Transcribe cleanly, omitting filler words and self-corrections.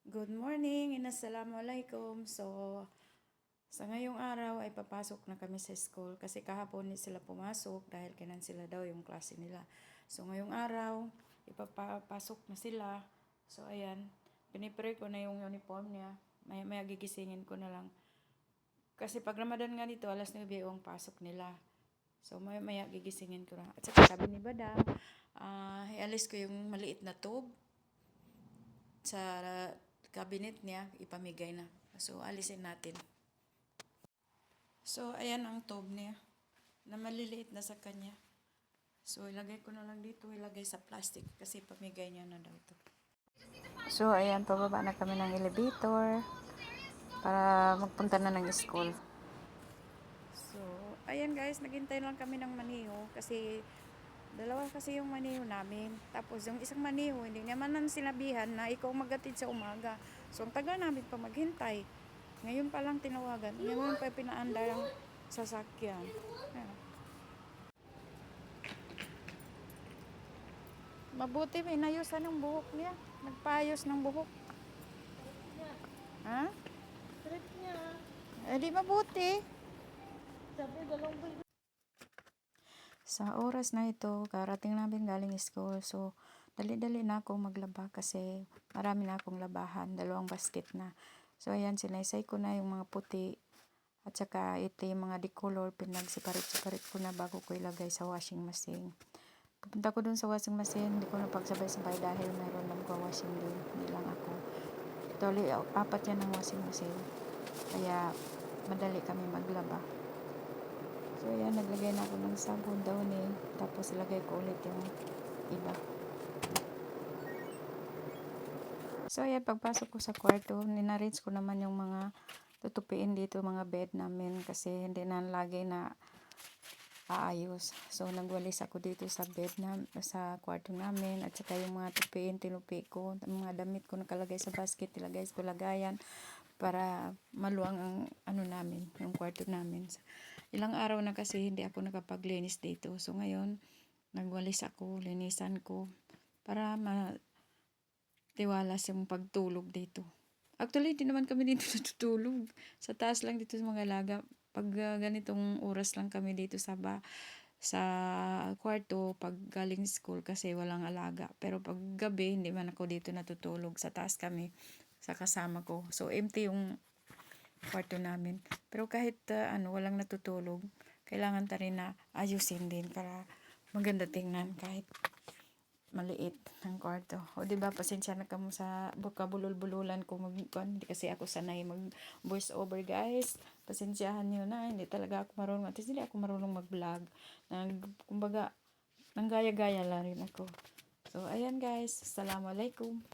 Good morning and assalamualaikum. Sa ngayong araw ay papasok na kami sa school kasi kahapon hindi sila pumasok dahil kailan sila daw yung klase nila. So ngayong araw, ipapasok na sila. So ayan, pinipray ko na yung uniform niya. Maya gigisingin ko na lang. Kasi pag Ramadan nga dito, alas 9 ang pasok nila. So maya gigisingin ko na. At saka sabi ni Badang, ialis ko yung maliit na tube sa cabinet niya, ipamigay na. So, alisin natin. So, ayan ang tube niya na maliliit na sa kanya. So, ilagay ko na lang dito, ilagay sa plastic kasi pamigay niya na daw to. So, ayan, pababa na kami ng elevator para magpunta na ng school. So, ayan guys, naghintay lang kami ng maniho kasi dalawa kasi yung maniho namin. Tapos yung isang maniho, hindi naman nang sinabihan na ikaw magatid sa umaga. So ang tagal namin pa maghintay. Ngayon pa lang tinawagan. Ngayon pa pinaandar ang sasakyan. Ayan. Mabuti may nayusan ng buhok niya. Nagpayos ng buhok. Ha? Trip niya. Eh di mabuti. Sabi, dalawang buwan. Sa oras na ito, karating namin galing school. So, dali-dali na ako maglaba kasi marami na akong labahan. 2 basket na. So, ayan, sinaysay ko na yung mga puti. At saka ito yung mga decolor, pinagsiparit-siparit ko na bago ko ilagay sa washing machine. Pupunta ko dun sa washing machine, hindi ko napagsabay-sabay dahil mayroon nagwa-washing din. Hindi lang ako. Totally, 4 yan ang washing machine. Kaya, madali kami maglaba. So, ayan, naglagay na ako ng sabon daw ni. Tapos, ilagay ko ulit yung iba. So, ayan, pagpasok ko sa kwarto, ninarrange ko naman yung mga tutupiin dito, mga bed namin. Kasi, hindi na lagi na aayos. So, nagwalis ako dito sa bed na, sa kwarto namin. At saka yung mga tupiin, tinupi ko. Yung mga damit ko nakalagay sa basket, ilagay ko lagayan. Para maluwang ang namin, yung kwarto namin. Ilang araw na kasi hindi ako nakapaglinis dito. So ngayon, nagwalis ako, linisan ko para matiwalas yung pagtulog dito. Actually, hindi naman kami dito natutulog. Sa taas lang dito sa mga alaga. Pag ganitong oras lang kami dito sa kwarto pag galing school kasi walang alaga. Pero pag gabi, hindi man ako dito natutulog. Sa taas kami sa kasama ko. So, empty yung kwarto namin. Pero kahit walang natutulog, kailangan ta rin na ayusin din para maganda tingnan kahit maliit ang kwarto. O diba, pasensya na kamo sa kabulol-bululan ko hindi kasi ako sanay mag voice over guys. Pasensyahan niyo na, hindi talaga ako marunong. At hindi ako marunong mag-vlog. Kumbaga, nanggaya-gaya lang rin ako. So, ayan guys. Assalamualaikum.